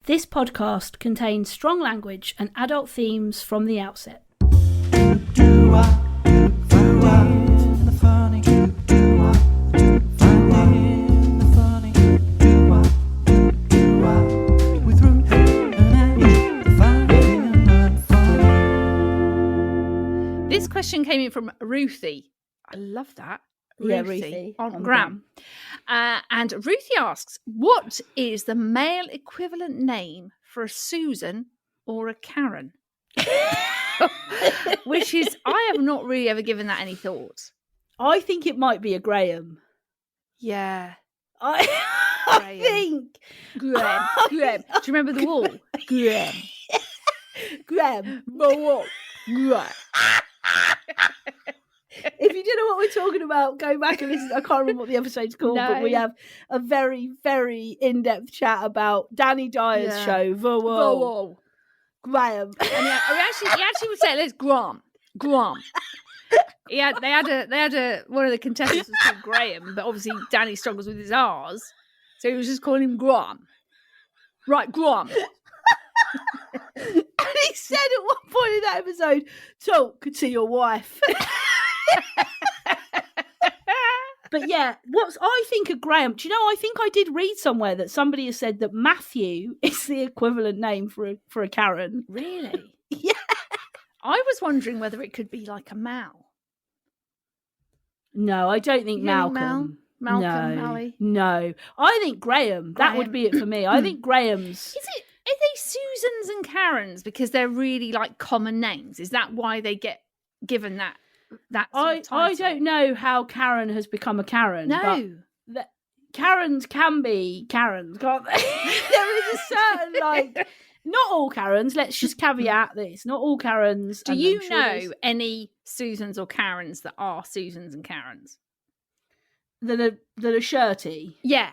This podcast contains strong language and adult themes from the outset. This question came in from Ruthie. I love that. Ruthie on Gram. And Ruthie asks, what is the male equivalent name for a Susan or a Karen? Which is, I have not really ever given that any thought. I think it might be a Graham. Yeah. I think. Graham. Do you remember the wall? Graham. Graham. The wall. Graham. If you don't know what we're talking about, go back and listen. I can't remember what the episode's called, but we have a very, very in-depth chat about Danny Dyer's show, The Wall. Graham. And he actually would say, let's Graham. They had one of the contestants was called Graham, but obviously Danny struggles with his R's, so he was just calling him Graham. Right, Graham. And he said at one point in that episode, talk to your wife. But yeah, I think of Graham. Do you know, I think I did read somewhere that somebody has said that Matthew is the equivalent name for a Karen. Really? Yeah. I was wondering whether it could be like a Mal. No, I don't think Malcolm. Mally. No. I think Graham. That would be it for me. I think Graham's. Are they Susans and Karens because they're really like common names? Is that why they get given that sort of title? I don't know how Karen has become a Karen. No. But Karens can be Karens, can't they? There is a certain, not all Karens, let's just caveat this, not all Karens. Do you know any Susans or Karens that are Susans and Karens? That are shirty? Yeah.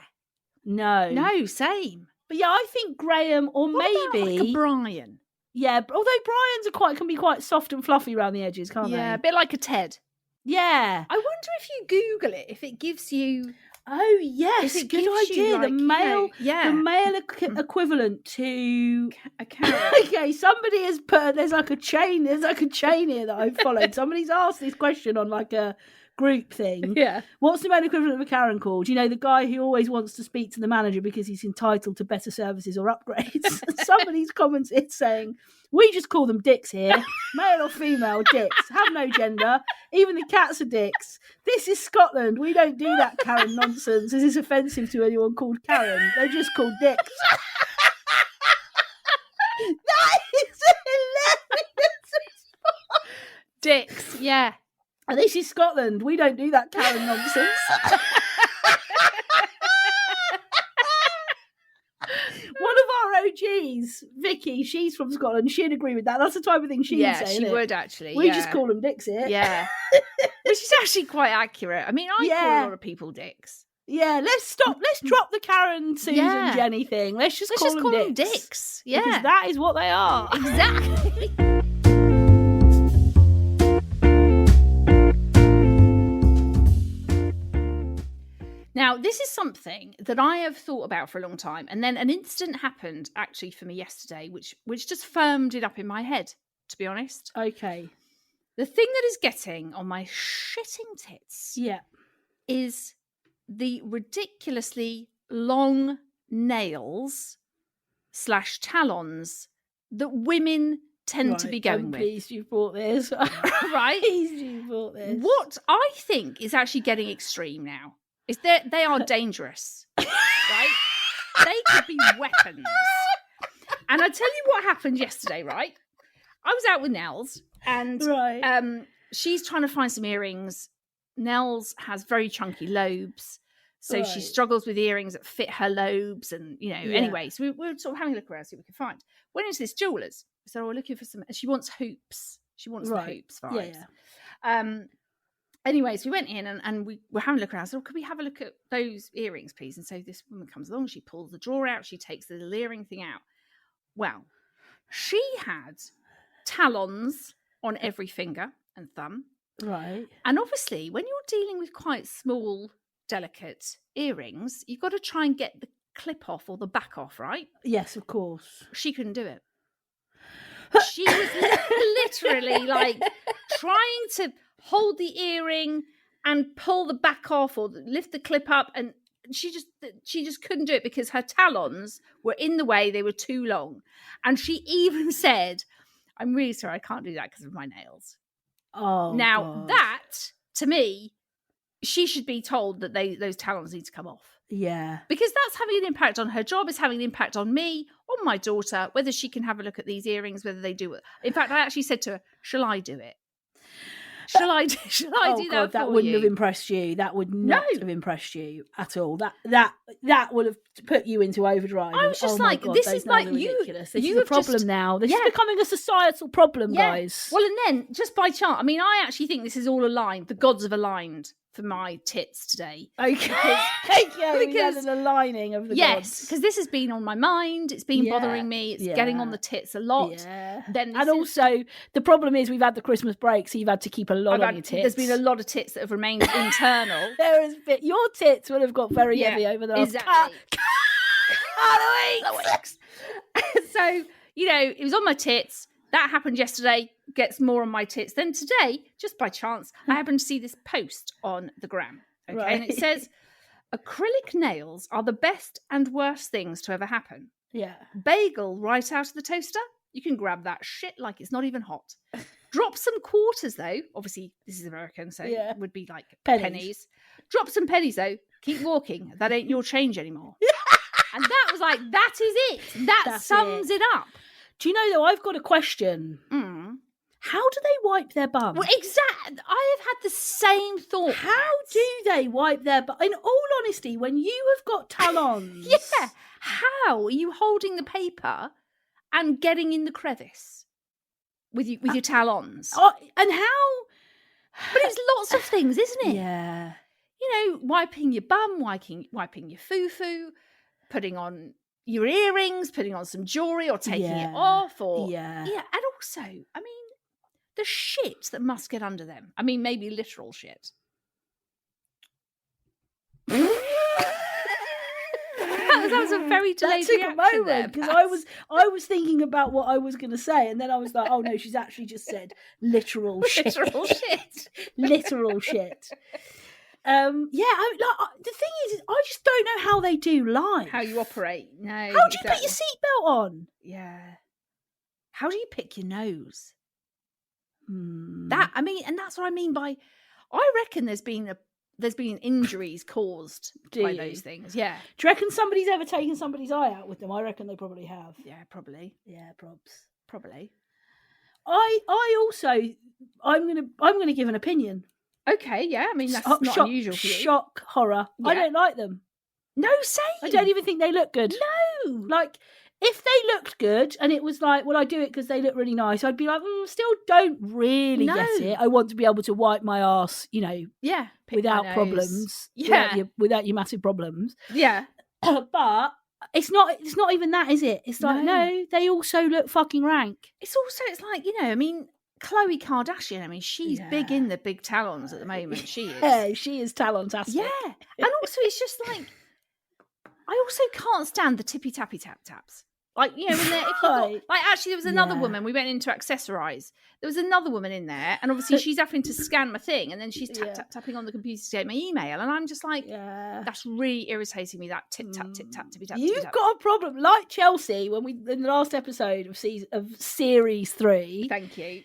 No, same. But yeah, I think Graham or What maybe about like a Brian. Yeah, although Brian's can be quite soft and fluffy around the edges, can't they? Yeah, a bit like a Ted. Yeah. I wonder if you Google it, if it gives you. Oh yes, good idea. The male equivalent to a Karen. Okay, somebody has put. There's like a chain here that I've followed. Somebody's asked this question on like a group thing. Yeah. What's the male equivalent of a Karen called? You know, the guy who always wants to speak to the manager because he's entitled to better services or upgrades. Somebody's commented saying, we just call them dicks here. Male or female, dicks. Have no gender. Even the cats are dicks. This is Scotland. We don't do that Karen nonsense. This is offensive to anyone called Karen. They're just called dicks. That is hilarious. Dicks, yeah. And this is Scotland. We don't do that Karen nonsense. One of our OGs, Vicky, she's from Scotland. She'd agree with that. That's the type of thing she'd say. She would actually. We just call them dicks here. Yeah. Which is actually quite accurate. I mean, I call a lot of people dicks. Yeah, let's drop the Karen, Susan, Jenny thing. Let's just call them dicks. Yeah. Because that is what they are. Exactly. Now, this is something that I have thought about for a long time. And then an incident happened actually for me yesterday, which just firmed it up in my head, to be honest. Okay. The thing that is getting on my shitting tits is the ridiculously long nails / talons that women tend to be going with. Pleased you bought this. Right? Pleased you bought this. What I think is actually getting extreme now is that they are dangerous, right? They could be weapons. And I tell you what happened yesterday, right? I was out with Nels and she's trying to find some earrings. Nels has very chunky lobes, so she struggles with earrings that fit her lobes. And, anyway, so we were sort of having a look around, see what we could find. Went into this jeweller's. So we're looking for some, and she wants hoops. She wants the hoops vibes. Yeah. Anyways, we went in and we were having a look around. So could we have a look at those earrings, please? And so this woman comes along. She pulls the drawer out. She takes the little earring thing out. Well, she had talons on every finger and thumb. Right. And obviously, when you're dealing with quite small, delicate earrings, you've got to try and get clip off or the back off, right? Yes, of course. She couldn't do it. She was literally like trying to hold the earring and pull the back off or lift the clip up, and she just couldn't do it because her talons were in the way. They were too long. And she even said, I'm really sorry, I can't do that because of my nails. Oh, now God. that, to me, she should be told that those talons need to come off. Yeah. Because that's having an impact on her job, it's having an impact on me, on my daughter, whether she can have a look at these earrings, whether they do it. In fact, I actually said to her, shall I do it? Shall I do God, that for wouldn't you? have impressed you. That would not have impressed you at all. That would have put you into overdrive. I was just my like, God, this those is like, nails are ridiculous. This you is a have problem just- now. This Yeah. is becoming a societal problem, Yeah. guys. Well, and then, just by chance, I mean, I actually think this is all aligned. The gods have aligned for my tits today. Okay. We had an aligning of the Yes, gods. because this has been on my mind. It's been Yeah, bothering me. It's getting on the tits a lot. Yeah. Then And also, the problem is we've had the Christmas break, so you've had to keep a lot on your tits. There's been a lot of tits that have remained internal. There has been, your tits would have got very Yeah, heavy over the last exactly. couple of weeks. So, it was on my tits. That happened yesterday. Gets more on my tits. Then today, just by chance, I happened to see this post on the gram. Okay, Right. and it says, acrylic nails are the best and worst things to ever happen. Yeah. Bagel right out of the toaster. You can grab that shit like it's not even hot. Drop some quarters, though. Obviously, this is American, so Yeah. it would be like Pennies. pennies. Drop some pennies, though. Keep walking. That ain't your change anymore. And that was like, that is it. That That's sums it up. Do you know, though, I've got a question. Mm. How do they wipe their bum? Well, exactly. I have had the same thought. How do they wipe their bum? In all honesty, when you have got talons... Yeah. How are you holding the paper and getting in the crevice with your talons? And how... But it's lots of things, isn't it? Yeah. Wiping your bum, wiping your foo-foo, putting on your earrings, putting on some jewellery or taking it off. Yeah. And also, I mean, the shit that must get under them. I mean, maybe literal shit. That was a very delayed reaction a moment there, because Pats. I was thinking about what I was going to say, and then I was like, oh no, she's actually just said literal shit. Literal shit. Literal shit. The thing is, I just don't know how they do life. How you operate. No. How do you put your seatbelt on? Yeah. How do you pick your nose? Hmm. And that's what I mean by, I reckon there's been injuries caused by those things. Yeah. Do you reckon somebody's ever taken somebody's eye out with them? I reckon they probably have. Yeah, probably. Yeah, probs. Probably. I'm gonna give an opinion. Okay, yeah. I mean, that's not unusual for you. Shock horror. Yeah. I don't like them. No, same. I don't even think they look good. No. Like, if they looked good and it was like, well, I do it because they look really nice, I'd be like, still don't really get it. I want to be able to wipe my arse, Yeah. without problems. Yeah. Without your massive problems. Yeah. But it's not even that, is it? It's like, no, they also look fucking rank. It's like, I mean, Khloe Kardashian, she's big in the big talons at the moment. She is. Yeah, she is talontastic. Yeah. And also, it's just like, I also can't stand the tippy tappy tap taps. Like, when they're, if you got, actually, there was another woman, we went in to accessorize. There was another woman in there, and obviously she's having to scan my thing, and then she's tapping on the computer to get my email, and I'm just like, that's really irritating me, that tip tap, tippy tap. You've got a problem, like Chelsea, when in the last episode of series 3. Thank you.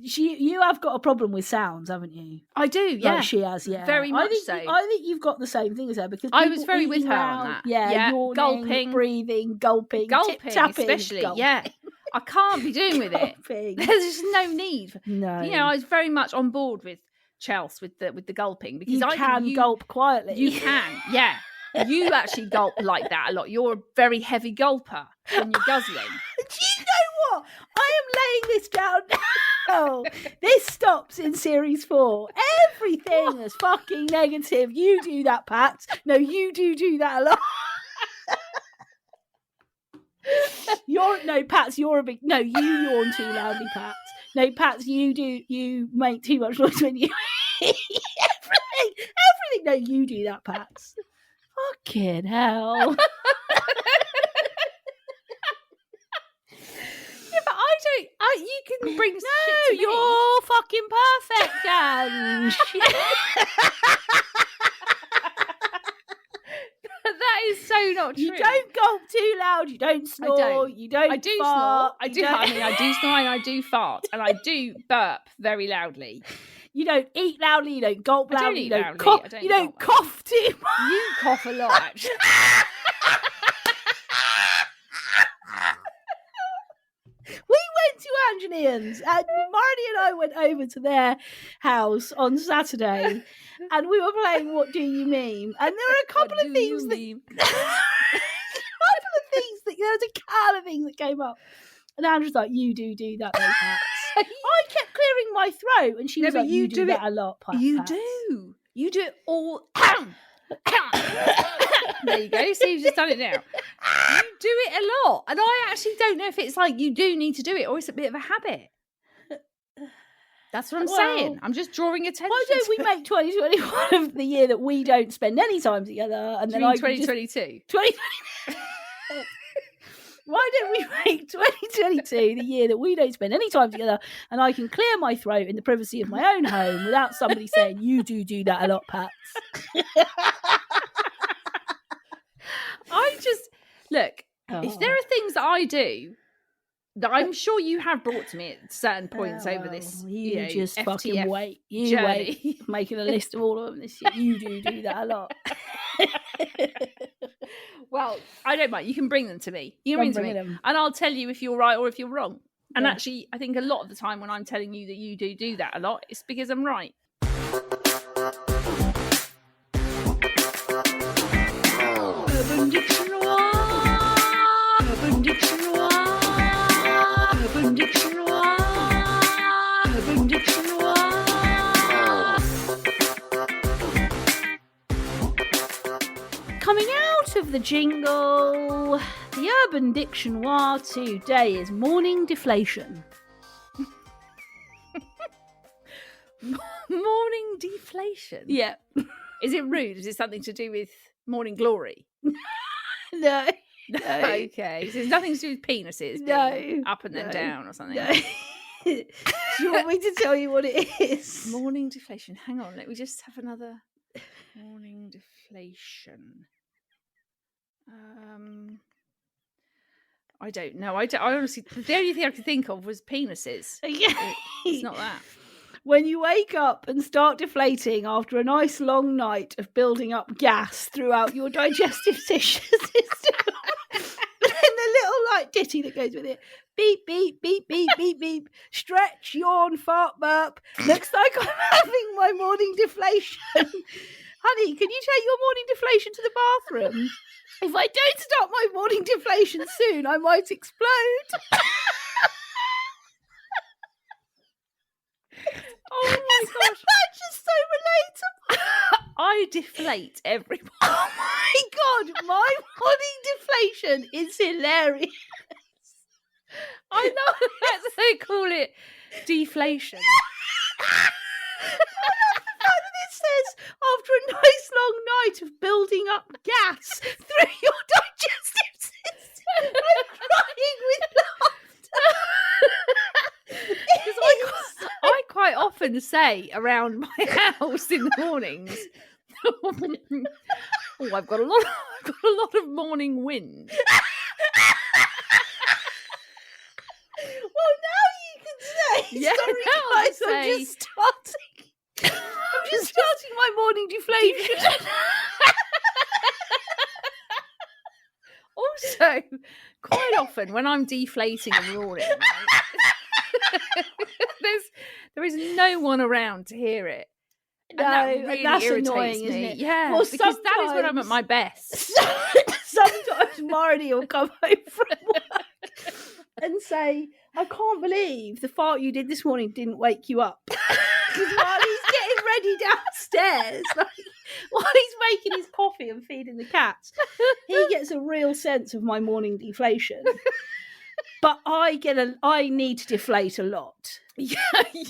You have got a problem with sounds, haven't you? I do, yeah. Like she has, yeah. Very much so. I think you've got the same thing as her, because I was very eating with her loud, on that. Yeah, yawning, gulping, breathing, gulping, tip-tapping, especially. gulping. Yeah, I can't be doing with it. There's just no need. No, I was very much on board with Chelsea with the gulping, because I can gulp quietly. You can, yeah. You actually gulp like that a lot. You're a very heavy gulper when you're guzzling. Do you know what? I am laying this down now. This stops in series 4. Everything is fucking negative. You do that, Pat. No, you do that a lot. Pats, you're a big... No, you yawn too loudly, Pats. No, Pats, you make too much noise when you... Everything. No, you do that, Pats. Fucking hell. Yeah, but I don't. You can bring shit to me. You're fucking perfect, Ange. That is so not true. You don't gulp too loud. You don't snore. You don't. I do fart, snore. I do. I mean, I do snore and I do fart and I do burp very loudly. You don't eat loudly. You don't gulp I don't loudly. eat You don't loudly, cough. I don't You don't gulp cough too much. You cough a lot, actually. We went to Ange and Ian's, and Marty and I went over to their house on Saturday, and we were playing What Do You Mean? And there were a couple of things that there was a couple of things that came up, and Andrew's like, "You do that, though, Pats." I kept clearing my throat, and she was like, "You do that a lot, Pats." You do it all. There you go. See, you've just done it now. You do it a lot, and I actually don't know if it's like you do need to do it or it's a bit of a habit. That's what I'm saying. I'm just drawing attention. Why don't we make 2021 the year that we don't spend any time together? And then 2022. Why don't we make 2022 the year that we don't spend any time together, and I can clear my throat in the privacy of my own home without somebody saying, "You do that a lot, Pats." I just look. If there are things that I do that I'm sure you have brought to me at certain points over this, you just FTF fucking wait. You journey. wait. I'm making a list of all of them this year. You do that a lot. Well, I don't mind. You can bring them to me. You can bring them, and I'll tell you if you're right or if you're wrong. And actually, I think a lot of the time when I'm telling you that you do that a lot, it's because I'm right. Urban Dictionary. Urban Dictionary. Urban Dictionary. Urban Dictionary. Coming out of the jingle, the Urban Dictionary today is morning deflation. Morning deflation? Yeah. Is it rude? Is it something to do with morning glory? No. Okay. So it's nothing to do with penises being up and then down or something. No. Do you want me to tell you what it is? Morning deflation. Hang on. Let me just have another morning deflation. I don't know. I honestly, the only thing I could think of was penises. It's not that. When you wake up and start deflating after a nice long night of building up gas throughout your digestive system. And the little ditty that goes with it. Beep, beep, beep, beep, beep, beep. Stretch, yawn, fart, burp. Looks like I'm having my morning deflation. Honey, can you take your morning deflation to the bathroom? If I don't stop my morning deflation soon, I might explode. Oh my gosh. That's just so relatable. I deflate every morning. Oh my god, my morning deflation is hilarious. I know that's they call it deflation. I love the fact that it says after a nice long night of building up gas through your digestive system. I'm crying with laughter. Because I quite often say around my house in the mornings, "Oh, I've got a lot of morning wind." Well, now you can say. Yeah, Sorry, now I guys, say. I'm just starting my morning deflation. Also, quite often when I'm deflating in the morning, right, there is no one around to hear it. And that really that's irritates annoying, me. isn't it? Yeah, Well, because that is when I'm at my best. Sometimes Marty will come home from work and say, "I can't believe the fart you did this morning didn't wake you up." Because while he's getting ready downstairs, while he's making his coffee and feeding the cats, he gets a real sense of my morning deflation. But I need to deflate a lot. Yeah.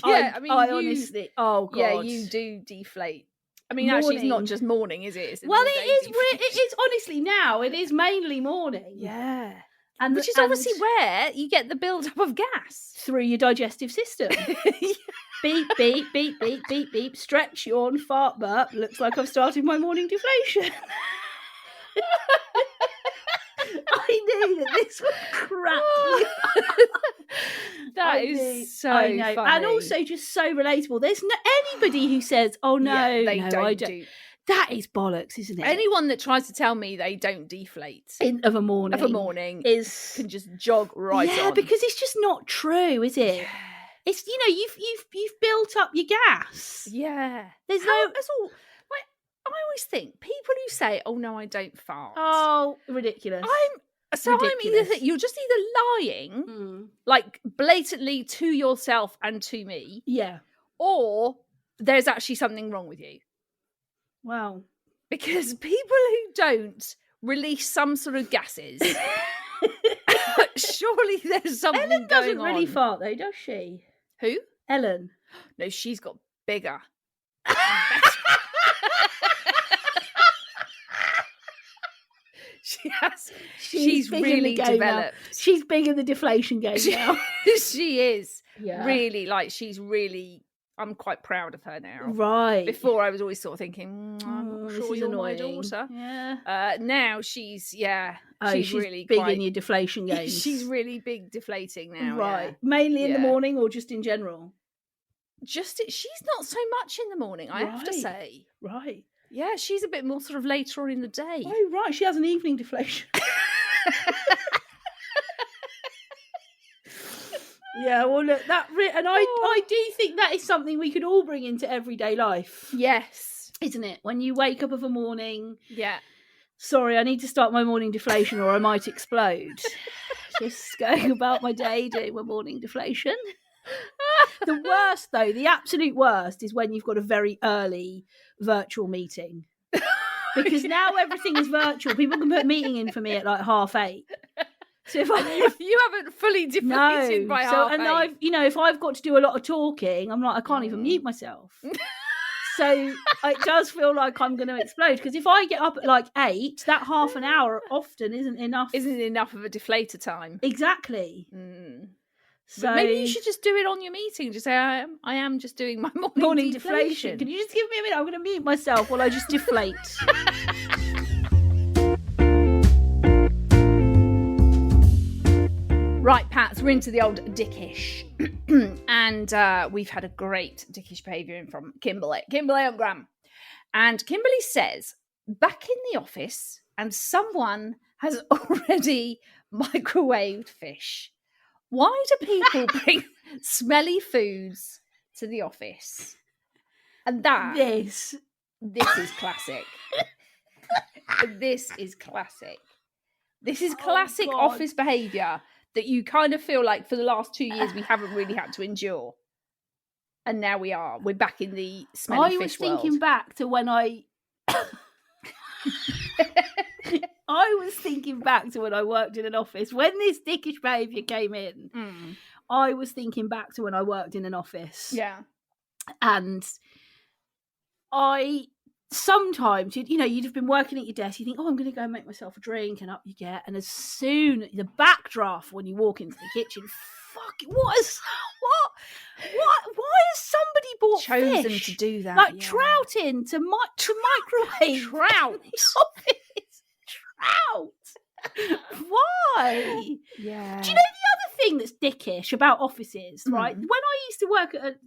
I honestly, oh god, yeah, you do deflate. I mean, actually, it's not morning. just morning, is it? It's Well, the it day is honestly now. It is mainly morning. Yeah. And Which is obviously where you get the build-up of gas. through your digestive system. Beep, beep, beep, beep, beep, beep. Stretch, yawn, fart, burp. Looks like I've started my morning deflation. I knew that this would crack you. That is so I know. funny. And also just so relatable. There's anybody who says, oh no, they no, don't I don't. do. That is bollocks, isn't it? Anyone that tries to tell me they don't deflate of a morning is can just jog right on. Yeah, because it's just not true, is it? Yeah. It's you've built up your gas. Yeah. There's That's all. Like, I always think people who say, "Oh no, I don't fart." Oh, ridiculous. I'm you're just either lying, like blatantly to yourself and to me, yeah, or there's actually something wrong with you. Wow. Because people who don't release some sort of gases, surely there's something Ellen going on. doesn't really fart though, does she? Who? Ellen. No, she's got bigger. She's really developed. Now. She's big in the deflation game now. She is. Yeah. Really, like she's really. I'm quite proud of her now. Right. Before I was always sort of thinking, I'm not sure you're annoying. my daughter. Yeah. Now she's she's really big in your deflation games. She's really big deflating now. Right. Yeah. Mainly in the morning or just in general? She's not so much in the morning, I have to say. Right. Yeah, she's a bit more sort of later on in the day. Oh, right. She has an evening deflation. Yeah, well, look, I do think that is something we could all bring into everyday life. Yes. Isn't it? When you wake up of a morning. Yeah. Sorry, I need to start my morning deflation or I might explode. Just going about my day doing my morning deflation. The worst, though, the absolute worst is when you've got a very early virtual meeting. Because now everything is virtual. People can put a meeting in for me at like 8:30. So if you haven't fully deflated by 8:30. if I've got to do a lot of talking, I'm like, I can't even mute myself. So it does feel like I'm going to explode. Because if I get up at like 8, that half an hour often isn't enough. Isn't enough of a deflator time. Exactly. So but maybe you should just do it on your meeting. Just say, I am just doing my morning deflation. Can you just give me a minute? I'm going to mute myself while I just deflate. Right, Pats, we're into the old dickish. And we've had a great dickish behaviour in from Kimberly on Gram. And Kimberly says, back in the office and someone has already microwaved fish. Why do people bring smelly foods to the office? And this is classic. This is classic. This is classic office behaviour that you kind of feel like for the last 2 years we haven't really had to endure. And now we are. We're back in the smelly fish world. I was thinking back to when I worked in an office. When this dickish behaviour came in, I was thinking back to when I worked in an office. Yeah. And sometimes you'd have been working at your desk, you think, I'm going to go make myself a drink, and up you get, and as soon the backdraft when you walk into the kitchen, why has somebody bought chosen fish? To do that, like trout in to microwave trout. Trout. Why? Yeah. Do you know the other thing that's dickish about offices, right? When I used to work at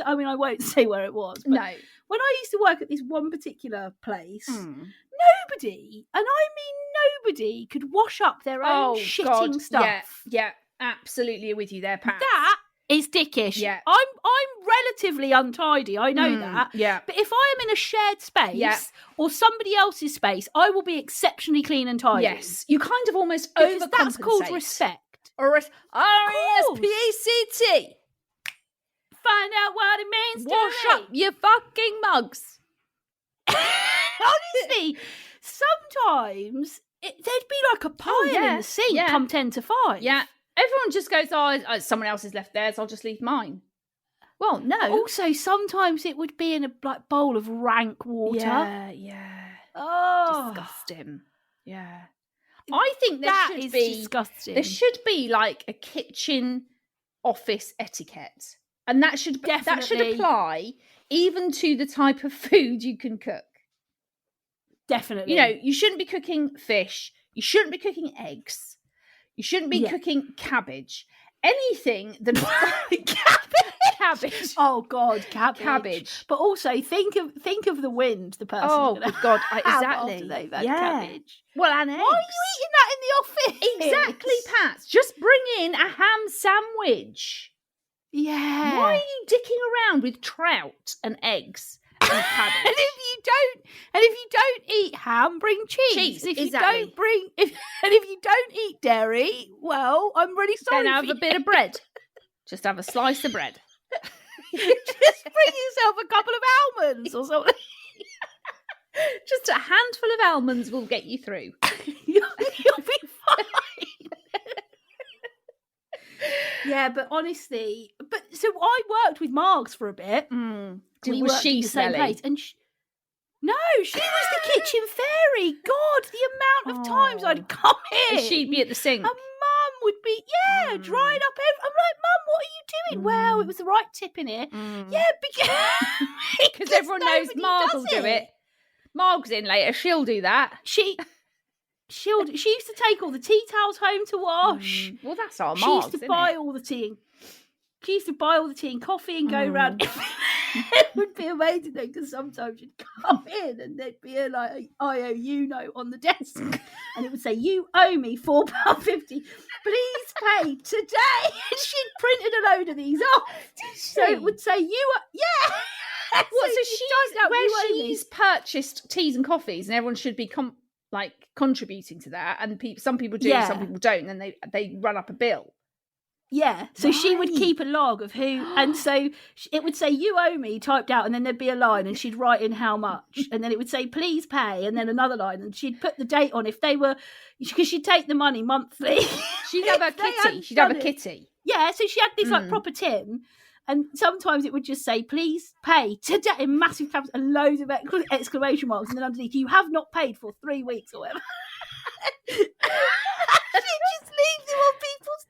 I won't say where it was, but no. When I used to work at this one particular place, nobody, and I mean nobody, could wash up their own shitting stuff. Yeah, absolutely with you there, Pat. That is dickish. Yeah. I'm relatively untidy, I know that. Yeah. But if I am in a shared space or somebody else's space, I will be exceptionally clean and tidy. Yes. You kind of almost because overcompensate. That's called respect. Or RESPECT. Find out what it means Wash to up your fucking mugs. Honestly, sometimes there'd be like a pile in the sink come 10 to 5. Yeah. Everyone just goes, someone else has left theirs, I'll just leave mine. Well, no. Also, sometimes it would be in a like bowl of rank water. Yeah. Oh, Disgusting. Yeah. I think that is disgusting. There should be like a kitchen office etiquette, and that should apply even to the type of food you can cook. Definitely. You know, you shouldn't be cooking fish. You shouldn't be cooking eggs. You shouldn't be cooking cabbage. Anything that cabbage. Oh God, cabbage. But also think of the wind. The person. Oh God, exactly. After they've had cabbage. Well, and eggs. Why are you eating that in the office? Exactly, Pat. Just bring in a ham sandwich. Yeah. Why are you dicking around with trout and eggs and cabbage? and if you don't eat ham, bring cheese. If exactly. if you don't eat dairy, well, I'm really sorry. Then have a bit of bread. Just have a slice of bread. Just bring yourself a couple of almonds or something. Just a handful of almonds will get you through. You'll be fine. Yeah, but honestly, so I worked with Margs for a bit. Was she smelly? And no, she was the kitchen fairy. God, the amount of times I'd come in. And she'd be at the sink. And Mum would be, dried up. I'm like, Mum, what are you doing? Well, it was the right tip in here. Yeah, because everyone knows Marg will do it. Marg's in later. She'll do that. She used to take all the tea towels home to wash. Well, that's our Margs. She used to buy all the tea. She used to buy all the tea and coffee and go around. It would be amazing though, because sometimes you'd come in and there'd be an IOU note on the desk, and it would say, "You owe me £4.50. Please pay today." And she'd printed a load of these off, so it would say, "You yeah." What? So she's purchased teas and coffees, and everyone should be contributing to that. And some people do, some people don't, and then they run up a bill. Yeah, so she would keep a log of who, and so it would say, "You owe me," typed out, and then there'd be a line, and she'd write in how much, and then it would say, "Please pay," and then another line, and she'd put the date on if they were, because she'd take the money monthly. She'd have a kitty. She'd have a kitty. Yeah, so she had this proper tin, and sometimes it would just say, "Please pay today," in massive capitals and loads of exclamation marks, and then underneath, "You have not paid for 3 weeks," or whatever. She'd just leave them on people's.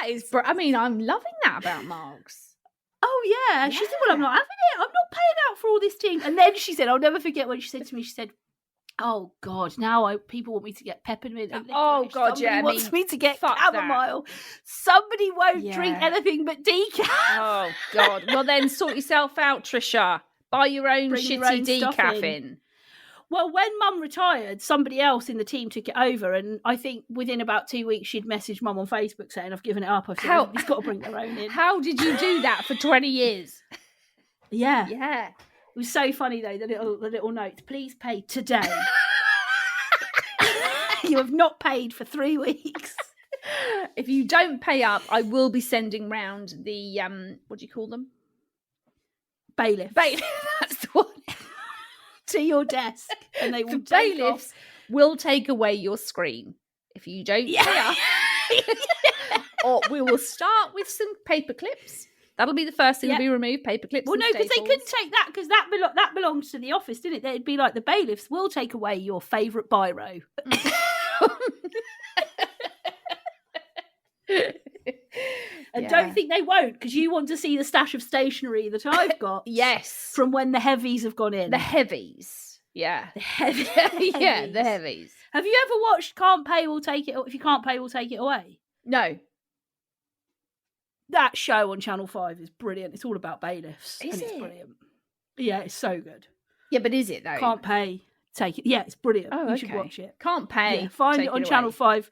That is, I'm loving that about Margs. Oh yeah. She said, "Well, I'm not having it. I'm not paying out for all this thing." And then she said, I'll never forget when she said to me, she said, "Oh God, now people want me to get peppermint and licorice. Oh God, Somebody wants me to get chamomile. That. Somebody won't drink anything but decaf." Oh God. Well then sort yourself out, Trisha. Buy your own decaf in. Well, when Mum retired, somebody else in the team took it over, and I think within about 2 weeks she'd messaged Mum on Facebook saying, "I've given it up. I've said he's got to bring their own in." How did you do that for 20 years? Yeah. It was so funny though, the little note, "Please pay today." You have not paid for 3 weeks. If you don't pay up, I will be sending round the what do you call them? Bailiff. That's the one. To your desk, and they will bailiffs will take away your screen if you don't pay up. Or we will start with some paper clips. That'll be the first thing to be removed. Paper clips. Well, no, because they couldn't take that because that belongs to the office, didn't it? They'd be like, the bailiffs will take away your favourite biro. And don't think they won't, because you want to see the stash of stationery that I've got. Yes. From when the heavies have gone in. The heavies. Yeah. The heavies. Yeah, the heavies. Have you ever watched Can't Pay, We'll Take It, If You Can't Pay, We'll Take It Away? No. That show on Channel 5 is brilliant. It's all about bailiffs. Is it? It's brilliant. Yeah, it's so good. Yeah, but is it though? Can't Pay, Take It. Yeah, it's brilliant. Oh, you should watch it. Can't Pay. Yeah, find it on Channel 5.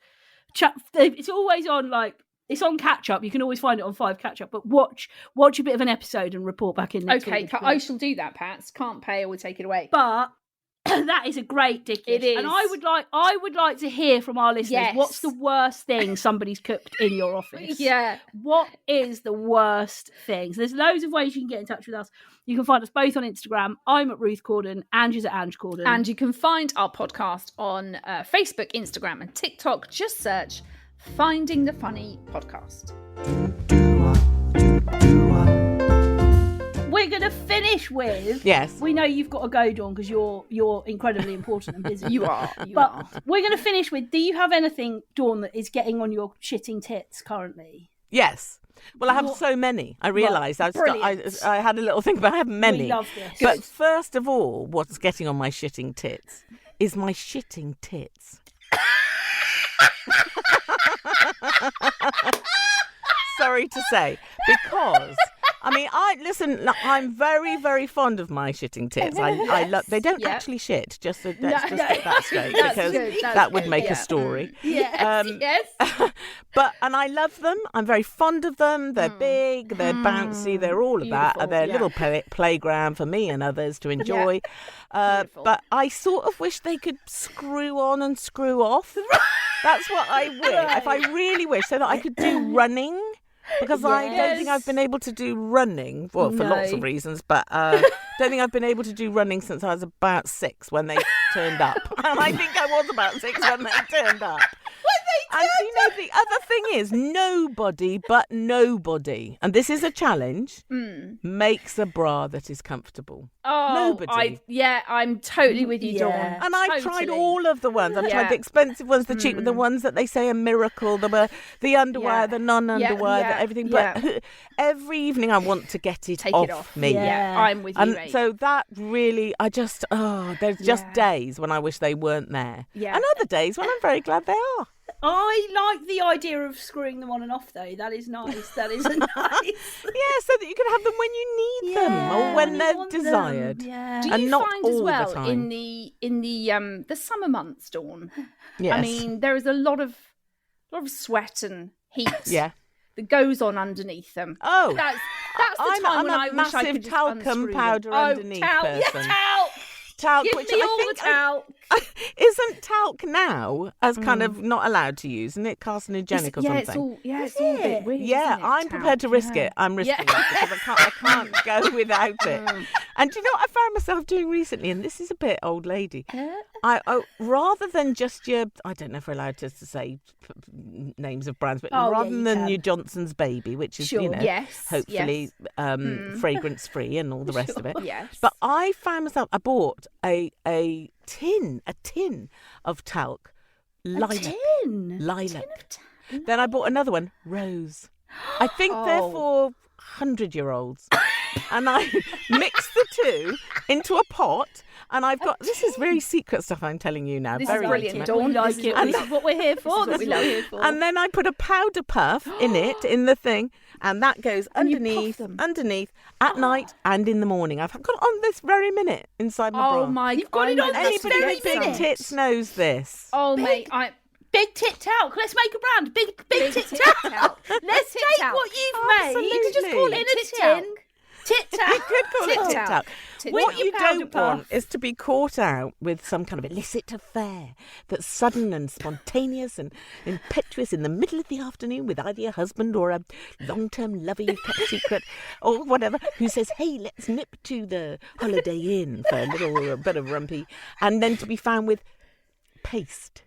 It's always on it's on catch up. You can always find it on 5 catch up. But watch a bit of an episode and report back in next week. I shall do that, Pat. Can't Pay, or we'll take it away. But that is a great dish. It is. And I would like to hear from our listeners. Yes. What's the worst thing somebody's cooked in your office? Yeah. What is the worst thing? So there's loads of ways you can get in touch with us. You can find us both on Instagram. I'm at Ruth Corden. Ange is at Ange Corden. And you can find our podcast on Facebook, Instagram and TikTok. Just search Finding the Funny Podcast. going to finish with. Yes. We know you've got to go, Dawn, because you're incredibly important and busy. You are. But we're going to finish with. Do you have anything, Dawn, that is getting on your shitting tits currently? Yes. Well, I have so many. I realised I had a little thing, but I have many. We love this. But first of all, what's getting on my shitting tits is my shitting tits. Sorry to say, because I'm very, very fond of my shitting tits. I love. They don't actually shit. Let's just get that straight, because that would make a story. Yes. And I love them. I'm very fond of them. They're big. They're bouncy. They're all of that. They're a little playground for me and others to enjoy. But I sort of wish they could screw on and screw off. That's what I wish. If I really wish, so that I could do running. Because I don't think I've been able to do running, for lots of reasons, but don't think I've been able to do running since I was about 6 when they turned up. And I think I was about 6 when they turned up. And the other thing is, nobody, and this is a challenge, makes a bra that is comfortable. Oh, nobody. I'm totally with you, Dawn. And I've tried all of the ones. I've tried the expensive ones, the cheap, the ones that they say are miracle, the underwear, the non-underwear, everything. But every evening I want to get it off me. Yeah, I'm with you. And so that really, there's just days when I wish they weren't there. Yeah. And other days when I'm very glad they are. I like the idea of screwing them on and off, though. That is nice. That is nice. Yeah, so that you can have them when you need them or when they're desired. Yeah. Do you find as well in the summer months, Dawn? Yes. I mean, there is a lot of sweat and heat. that goes on underneath them. Oh, that's the time when I wish I could just talcum powder them. underneath person. Talc. Give me all the talc. Isn't talc now as kind of not allowed to use? Isn't it carcinogenic or something? It's all a bit weird. Yeah, I'm prepared to risk it. I'm risking it because I can't go without it. And do you know what I found myself doing recently? And this is a bit old lady. Rather than just your, I don't know if we're allowed to say names of brands, but rather than your Johnson's Baby, which is hopefully fragrance free and all the rest of it. Yes. But I found myself, I bought a tin of talc, lilac. Then I bought another one, rose. I think they're for 100-year-olds. And I mixed the two into a pot. And I've got, this is very secret stuff I'm telling you now. This very is brilliant. Don't like it. This is what we're here for. This is what we're here for. And then I put a powder puff in the thing. And that goes underneath at night and in the morning. I've got it on this very minute inside my bra. Oh my God. You've got it on this very minute. Anybody with big tits knows this. Oh, mate. Big tit talc. Let's make a brand. Big tit talc. Let's take what you've made. You can just call it in a tin. Tit talc. You could call it tit talc. What you don't puff. want is to be caught out with some kind of illicit affair that's sudden and spontaneous and impetuous in the middle of the afternoon with either your husband or a long-term lover you've kept secret or whatever, who says, hey, let's nip to the Holiday Inn for a bit of rumpy, and then to be found with paste.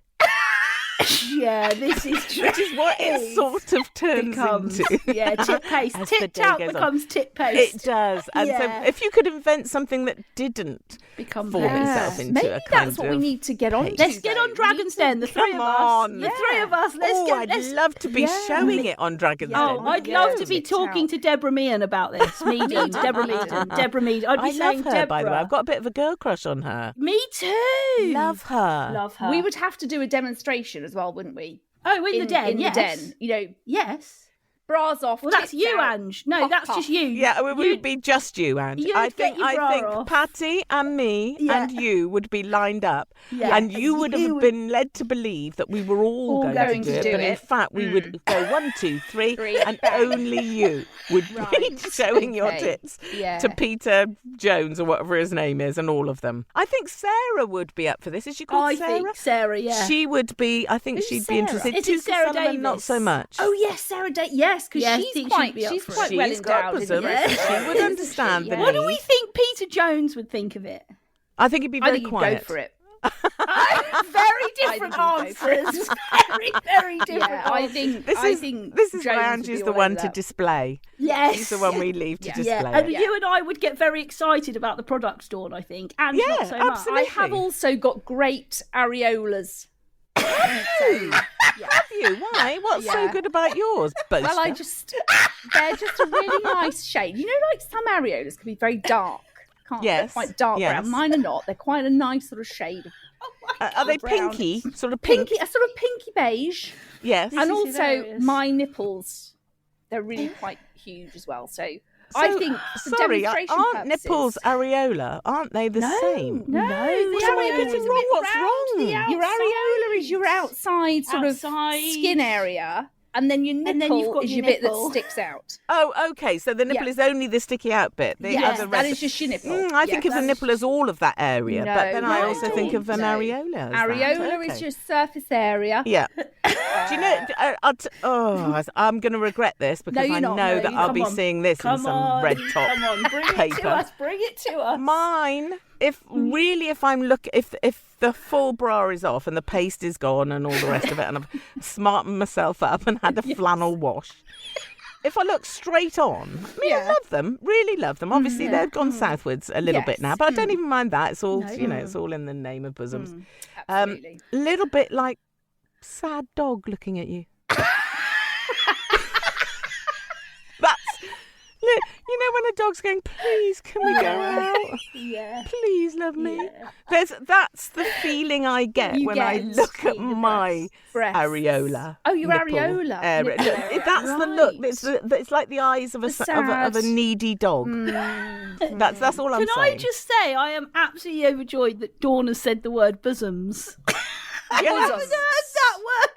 Yeah, this is true. Which is what it sort of turns into. Yeah, tit paste. Tit talc becomes tit paste. It does. And so if you could invent something that didn't form itself into maybe a kind that's what we need to get on to. Let's get on Dragon's Den, the three of us. The three of us. I'd love to be showing it on Dragon's Den. Oh, I'd love to be talking to Deborah Meehan about this. Deborah Meaden. I'd be saying love her, Deborah. by the way. I've got a bit of a girl crush on her. Me too. Love her. We would have to do a demonstration as well, wouldn't we? Oh, in the den, in the den, yes. Bras off. Well, that's you, Ange. No, that's just you. Yeah, it would be just you, Ange. I think Patty and me and you would be lined up, and you would have been led to believe that we were all going to do it. But in fact, we would go 1, 2, 3, and only you would be showing your tits to Peter Jones or whatever his name is, and all of them. I think Sarah would be up for this. Is she called Sarah? I think Sarah. Yeah, she would be. I think she'd be interested. Is it Sarah Davis? Not so much. Oh yes, Sarah Davis. Yes, because she's quite well endowed. She would understand. What do we think Peter Jones would think of it? I think he'd be very quiet. Go for it. Very different answers. Very, very different. Yeah, I think This is James why would Angie's be the all one over to that. display. Yes. She's the one we leave to display. Yeah, and it. you and I would get very excited about the products, Dawn, I think. And Yeah, not so much. absolutely. I have also got great areolas. Have you? Why? What's so Yeah. good about yours? Boaster? Well, they're just a really nice shade. You know, like some areolas can be very dark. Can't they? Yes, Quite dark yes. brown. Mine are not. They're quite a nice sort of shade. Are they brown. pinky? Sort of pink? Pinky, a sort of pinky beige. Yes. And is also hilarious. my nipples, they're really quite huge as well. So I think for Sorry, demonstration aren't purposes, nipples areola? Aren't they the same? No, the the am I areola getting is a wrong? bit What's round wrong? to the your areola is your outside sort Outside. of skin area, and then your nipple And then you've got is your your bit that nipple. sticks out. Oh, okay. So the nipple Yeah. is only the sticky out bit. The Yes, other that rest- is just your nipple. I think of the nipple as all of that area, No, but then I no, also think of an no. areola. As that. Areola Okay. is your surface area. Yeah. Do you know? I'm going to regret this because you're I not. know No, that you- I'll come be on. seeing this in Come some on, red top come on, bring it to paper. us. Bring it to us. Mine, if the full bra is off and the paste is gone and all the rest of it, and I've smartened myself up and had a flannel wash. If I look straight on, I love them, really love them. Obviously, they've gone southwards a little bit Yes. now, but I don't even mind that. It's all, it's all in the name of bosoms. Absolutely. Little bit like sad dog looking at you. You know when a dog's going, please, can we go out? Yeah. Please love me. Yeah. That's the feeling I get You when get I it. look at Your my breasts. areola. Oh, your nipple areola. area. Nipple area. That's the look. Right. It's like the eyes of a sad. needy dog. That's all I'm Can saying. I just say I am absolutely overjoyed that Dawn has said the word bosoms. I Yeah. haven't heard that word.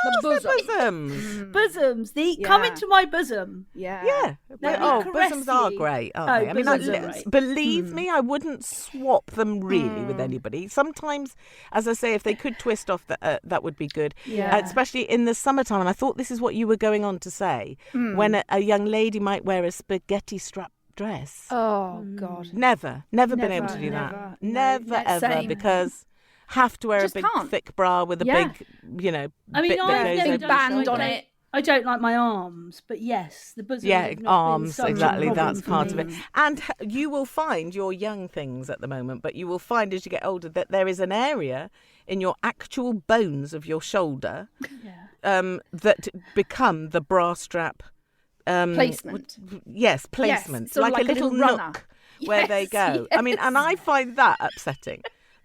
The bosom. Bosoms. Bosoms. Yeah. Come into my bosom. Yeah. Yeah. Let me Oh, caress bosoms are you. great, aren't Oh, they? I mean, bosoms are great. believe me, I wouldn't swap them really with anybody. Sometimes, as I say, if they could twist off, that would be good. Yeah. Especially in the summertime. And I thought this is what you were going on to say. When a young lady might wear a spaghetti strap dress. Oh God. Never been able to do never. that. No, Never, that's ever, same. because have to wear Just a big can't. thick bra with a Yeah. big, I mean, bit that I've goes never over Big done the band shoulder. on it. I don't like my arms, but yes, the bosom. Yeah, have not been arms, such a exactly. problem That's for part of me. it. And you will find your young things at the moment, but you will find as you get older that there is an area in your actual bones of your shoulder that become the bra strap. Placement. Yes, placement. sort of like a little little runner. nook where they go. I mean, and I find that upsetting.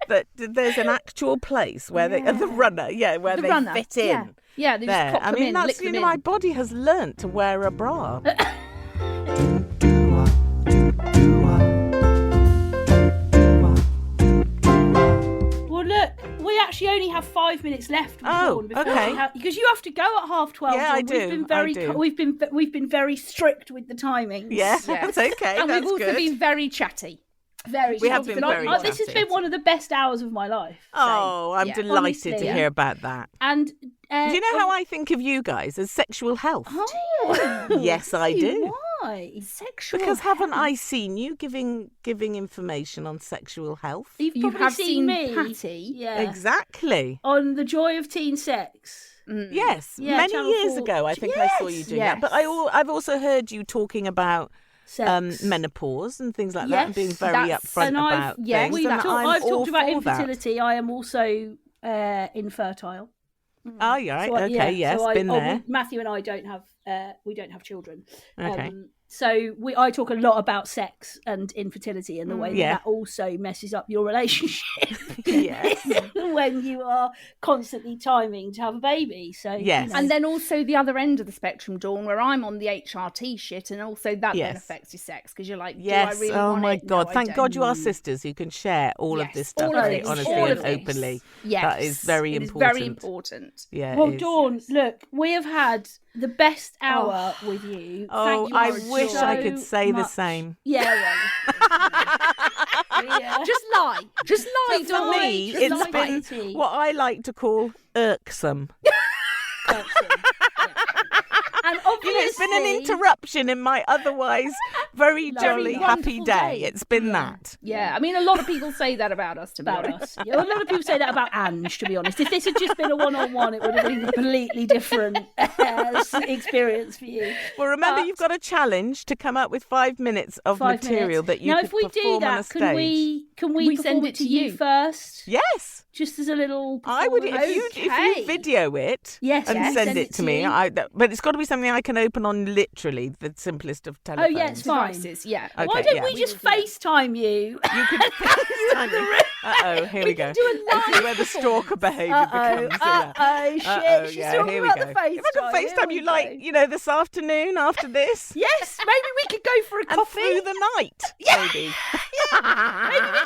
That there's an actual place where the runner, where The they runner. fit in. Yeah. Yeah, they just There. pop I them mean, in, that's lick them my in. body has learnt to wear a bra. Well, look, we actually only have 5 minutes left. With Oh, Dawn before okay. because you have to go at 12:30. Yeah, I Dawn. do, We've been I very, do. we've been very strict with the timings. Yeah, Yes. that's okay. And That's we've also good. been very chatty. Very. We have strict. been very This has chatty. been one of the best hours of my life. Oh, I'm Yeah. delighted Honestly, to yeah. hear about that. And Do you know how I think of you guys as sexual health? Oh, Yes, I do. Why? Sexual. Because haven't I seen you giving information on sexual health? You've You probably have seen seen me. Patty. Yeah. Exactly. On the joy of teen sex. Yes, Yeah, many Channel years 4. ago, I think I saw you doing that. But I've also heard you talking about Sex. menopause and things like that, and being Yes, very that's- upfront and about things. I've and I'm all talked about for that. infertility. I am also infertile. Oh, you're right. So Okay, yes, been there. Matthew and I don't have we don't have children. Okay. So I talk a lot about sex and infertility and the way Yeah. that also messes up your relationship. Yes. When you are constantly timing to have a baby. So Yes. you know. And then also the other end of the spectrum, Dawn, where I'm on the HRT shit, and also that then Yes. affects your sex because you're like, Yes. do I really Oh want my it? God! No, I Thank God you are don't. sisters who can share all of Yes, this stuff all of very this, honestly all and of this. openly. Yes, That is very it important. is very important. Yeah. Well, it is. Dawn, look, we have had the best hour with you. Oh, Thank you I so wish I could say the much. same. Yeah, well. Yeah. Just lie. Just lie, For Dawn. me, just it's like been Katie. what I like to call irksome. And obviously, It's been an interruption in my otherwise very Lovely, jolly, happy wonderful day. day. It's been that. Yeah, I mean, a lot of people say that about us, to be About honest. us. Yeah, a lot of people say that about Ange, to be honest. If this had just been a one-on-one, it would have been a completely different experience for you. Well, remember, But- you've got a challenge to come up with 5 minutes of 5 material minutes. that you now, could if we perform do on a that, stage. can we We perform send it it to to you you. first? Yes. Just as a little. I would performance? if you Okay. video it Yes, and yes, send it to me. you. But it's got to be something I can open on literally the simplest of Oh, telephones. yeah, it's fine. Devices, yeah. Okay, Why don't yeah. we just will do that. FaceTime you? You could FaceTime me. Uh-oh, here we go. do a This is where the stalker behaviour becomes. shit. Uh-oh, She's yeah, talking here we about go. the FaceTime. If I could Here FaceTime we you, go. this afternoon after this. Yes, maybe we could go for a And coffee. through the night, maybe.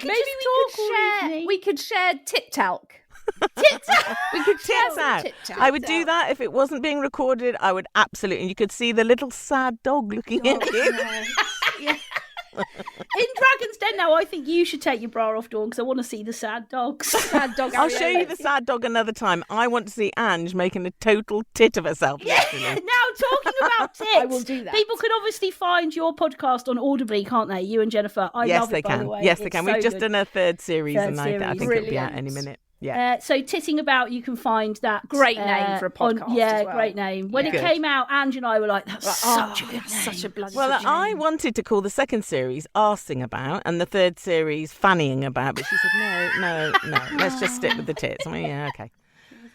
Maybe We could share tit talk. We could share tits some out. tit talk. I would do that if it wasn't being recorded. I would absolutely. And you could see the little sad dog looking at you. In Dragon's Den now, I think you should take your bra off, Dawn, because I want to see the sad dogs. Sad dog. I'll show you the sad dog another time. I want to see Ange making a total tit of herself. literally. Now, talking about tits, I will do that. People can obviously find your podcast on Audibly, can't they? You and Jennifer. I Yes, love they it, by can. the way. Yes, they It's can. so We've just good. done a third series, Third and I think series. it'll be out any minute. Yeah. So Titting About, you can find that. Great name for a podcast yeah, as well. great name. When Yeah. it came out, Ange and I were like, that's such a good name. Such a bloody. Well, I wanted to call the second series Arsing About and the third series Fannying About, but she said, no, let's just stick with the tits. I mean, yeah, okay.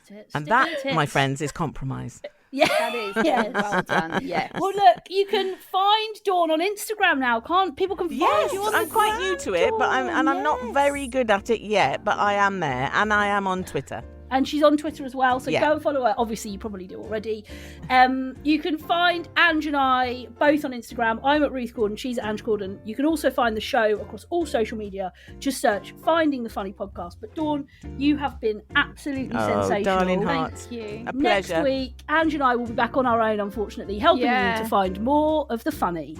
Tits. And Stick that, with the my tits. friends, is compromise. Yeah, That is yes. well done. Yes. Well, look, you can find Dawn on Instagram now, can't people? Can find Yes, you on I'm the quite new to it, but I'm not Yes. very good at it yet. But I am there, and I am on Twitter. And she's on Twitter as well, so Yeah. go and follow her. Obviously, you probably do already. You can find Ange and I both on Instagram. I'm at Ruth Gordon, she's at Ange Gordon. You can also find the show across all social media. Just search Finding the Funny Podcast. But Dawn, you have been absolutely sensational. darling hearts. Thank you. A Next pleasure. week, Ange and I will be back on our own, unfortunately, helping Yeah. you to find more of the funny.